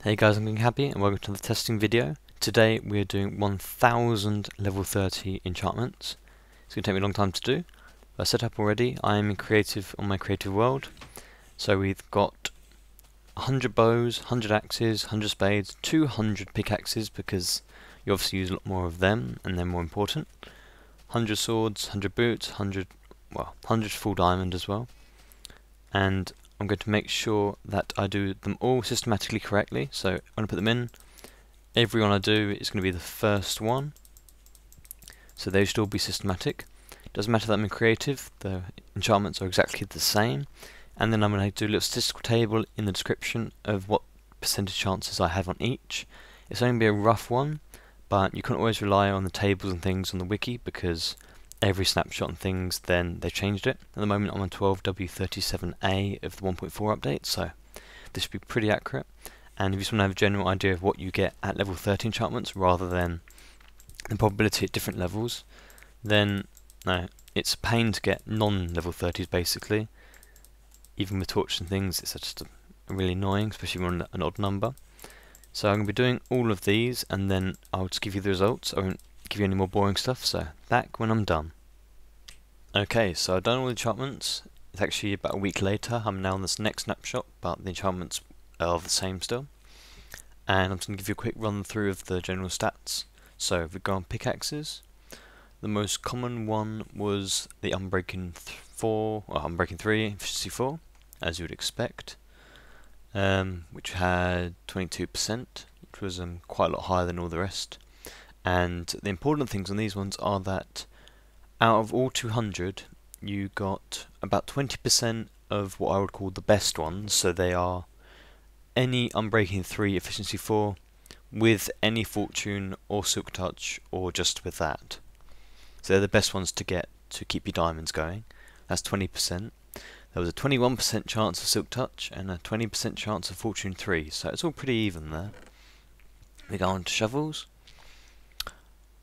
Hey guys, I'm Happy and welcome to the testing video. Today we're doing 1000 level 30 enchantments. It's going to take me a long time to do. I set up already. I am in creative on my creative world. So we've got 100 bows, 100 axes, 100 spades, 200 pickaxes because you obviously use a lot more of them and they're more important. 100 swords, 100 boots, 100 full diamond as well. And I'm going to make sure that I do them all systematically correctly. So when I put them in, every one I do is going to be the first one. So they should all be systematic. Doesn't matter that I'm in creative, the enchantments are exactly the same. And then I'm going to do a little statistical table in the description of what percentage chances I have on each. It's only going to be a rough one, but you can't always rely on the tables and things on the wiki because every snapshot and things, then they changed it. At the moment I'm on 12W37A of the 1.4 update, so this should be pretty accurate. And if you just want to have a general idea of what you get at level 30 enchantments rather than the probability at different levels, then no, it's a pain to get non-level 30s basically. Even with torches and things, it's just really annoying, especially when you're on an odd number. So I'm going to be doing all of these and then I'll just give you the results. I won't give you any more boring stuff, so back when I'm done. Okay, so I've done all the enchantments. It's actually about a week later. I'm now on this next snapshot, but the enchantments are the same still. And I'm just going to give you a quick run through of the general stats. So if we go on pickaxes, the most common one was the Unbreaking 3 efficiency 4, as you would expect, which had 22%, which was quite a lot higher than all the rest. And the important things on these ones are that out of all 200, you got about 20% of what I would call the best ones. So they are any Unbreaking 3 efficiency 4 with any fortune or silk touch or just with that. So they're the best ones to get to keep your diamonds going. That's 20%. There was a 21% chance of silk touch and a 20% chance of fortune 3. So it's all pretty even there. We go on to shovels.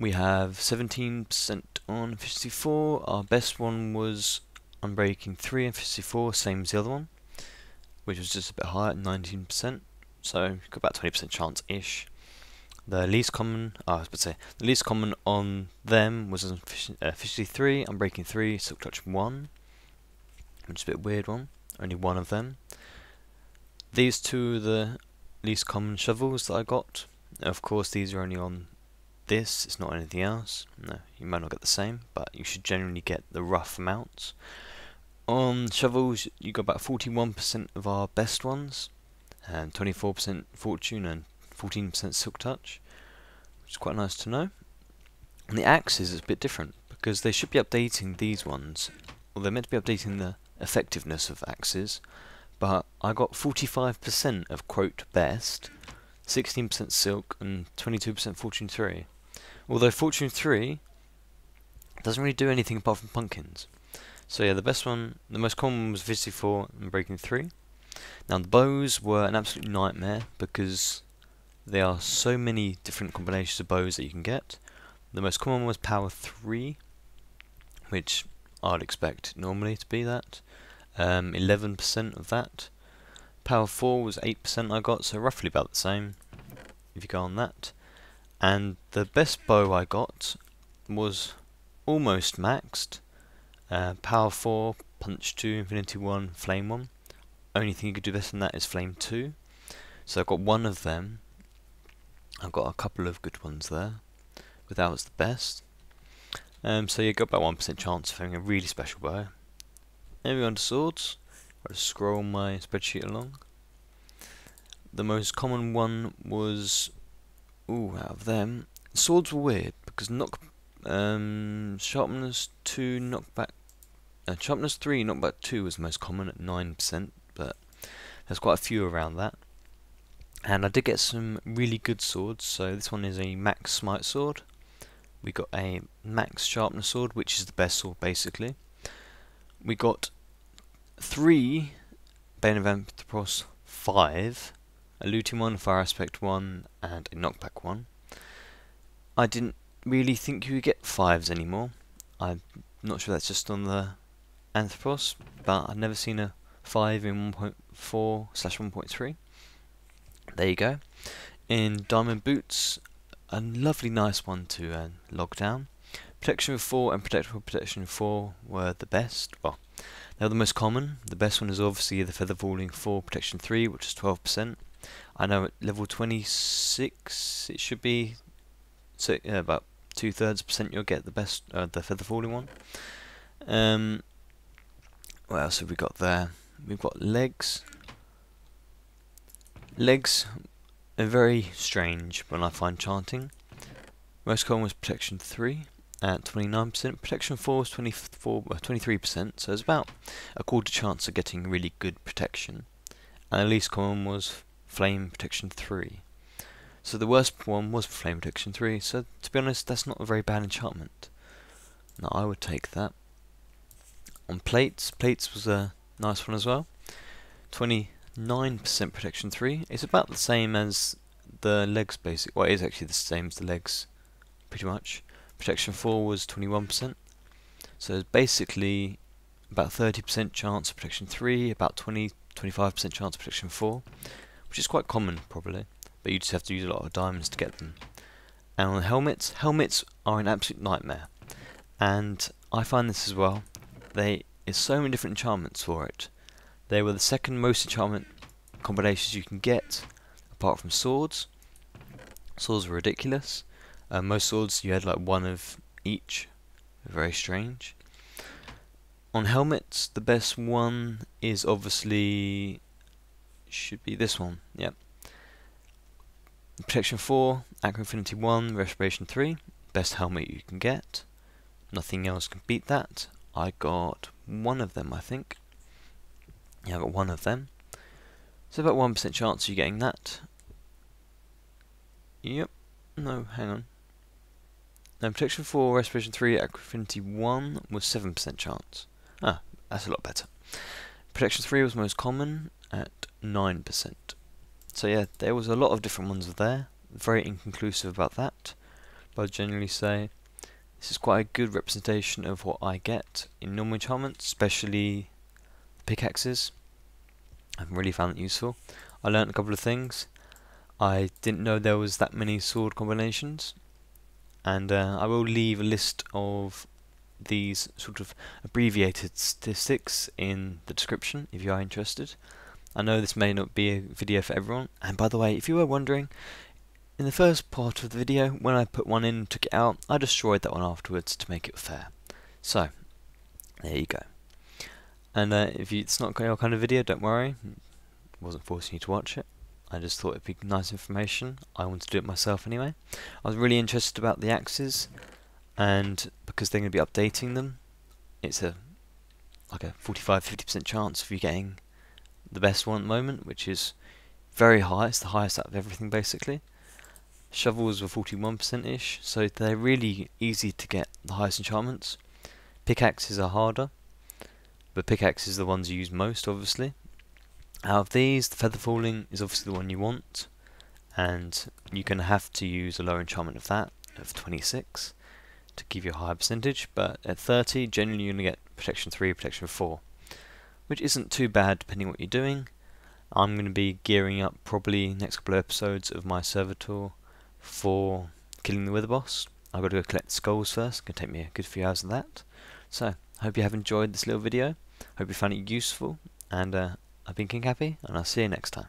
We have 17% on efficiency 4. Our best one was Unbreaking 3 efficiency 4, same as the other one, which was just a bit higher at 19%. So you've got about 20% chance-ish. The least common, the least common on them was efficiency 3, Unbreaking 3, silk touch 1, which is a bit weird one. Only one of them. These two are the least common shovels that I got. Of course, these are only on this, it's not anything else. No, you might not get the same, but you should generally get the rough amounts. On shovels, you got about 41% of our best ones, and 24% fortune and 14% silk touch, which is quite nice to know. And the axes is a bit different, because they should be updating these ones, or they're meant to be updating the effectiveness of axes, but I got 45% of quote best, 16% silk and 22% fortune 3. Although fortune 3 doesn't really do anything apart from pumpkins. So yeah, the best one, the most common one was efficiency 4 and Breaking 3. Now the bows were an absolute nightmare because there are so many different combinations of bows that you can get. The most common was power 3, which I'd expect normally to be that. 11% of that. Power 4 was 8% I got, so roughly about the same if you go on that. And the best bow I got was almost maxed. Power 4, Punch 2, Infinity 1, Flame 1. Only thing you could do better than that is Flame 2. So I've got one of them. I've got a couple of good ones there, but that was the best. So you got about 1% chance of having a really special bow. Then we go on to swords. I'll just scroll my spreadsheet along. The most common one was, out of them, swords were weird because sharpness 2 knockback, sharpness 3 knockback 2 was the most common at 9%, but there's quite a few around that. And I did get some really good swords. So this one is a max smite sword. We got a max sharpness sword, which is the best sword basically. We got 3 Bane of Anthropos 5, a looting 1, fire aspect 1, and a knockback 1. I didn't really think you would get 5s anymore. I'm not sure that's just on the Anthropos, but I've never seen a 5 in 1.4/1.3. There you go. In diamond boots, a lovely nice one to log down. Protection 4 and protection 4 were the best. Well, they were the most common. The best one is obviously the feather falling 4 protection 3, which is 12%. I know at level 26 it should be about 2/3% you'll get the best, the feather falling one. What else have we got there? We've got legs. Legs are very strange when I find chanting. Most common was protection 3 at 29%. Protection 4 was 23%, so it's about a quarter chance of getting really good protection. And the least common was flame protection 3. So the worst one was flame protection 3, so to be honest that's not a very bad enchantment. Now I would take that. On plates was a nice one as well. 29% protection 3. It's about the same as the legs basic. Well, it is actually the same as the legs, pretty much. Protection 4 was 21%. So it's basically about 30% chance of protection 3, about 25% chance of protection 4, which is quite common probably, but you just have to use a lot of diamonds to get them. And on the helmets are an absolute nightmare. And I find this as well. There's so many different enchantments for it. They were the second most enchantment combinations you can get, apart from swords. Swords were ridiculous. Most swords you had like one of each. Very strange. On helmets, the best one is obviously should be this one. Yep. Protection 4, Aqua Infinity 1, Respiration 3. Best helmet you can get. Nothing else can beat that. I got one of them, I think. Yeah, I got one of them. So about 1% chance of you getting that. Yep. No, hang on. No, Protection 4, Respiration 3, Aqua Infinity 1 was 7% chance. Ah, that's a lot better. Protection 3 was most common at 9%. So yeah, there was a lot of different ones there. Very inconclusive about that. But I'd generally say this is quite a good representation of what I get in normal enchantments, especially pickaxes. I've really found it useful. I learnt a couple of things. I didn't know there was that many sword combinations, and I will leave a list of these sort of abbreviated statistics in the description if you are interested. I know this may not be a video for everyone, and by the way, if you were wondering, in the first part of the video, when I put one in and took it out, I destroyed that one afterwards to make it fair. So, there you go. And if it's not your kind of video, don't worry. I wasn't forcing you to watch it. I just thought it'd be nice information. I wanted to do it myself anyway. I was really interested about the axes, and because they're going to be updating them, it's like a 45-50% chance of you getting the best one at the moment, which is very high. It's the highest out of everything basically. Shovels were 41%-ish, so they're really easy to get the highest enchantments. Pickaxes are harder, but pickaxes are the ones you use most, obviously. Out of these, the feather falling is obviously the one you want, and you're going to have to use a lower enchantment of that, of 26, to give you a higher percentage, but at 30, generally you're going to get protection 3, protection 4, which isn't too bad depending on what you're doing. I'm going to be gearing up probably next couple of episodes of my server tour for killing the Wither boss. I've got to go collect skulls first. It's going to take me a good few hours of that. So, I hope you have enjoyed this little video. Hope you found it useful, and I've been King Happy, and I'll see you next time.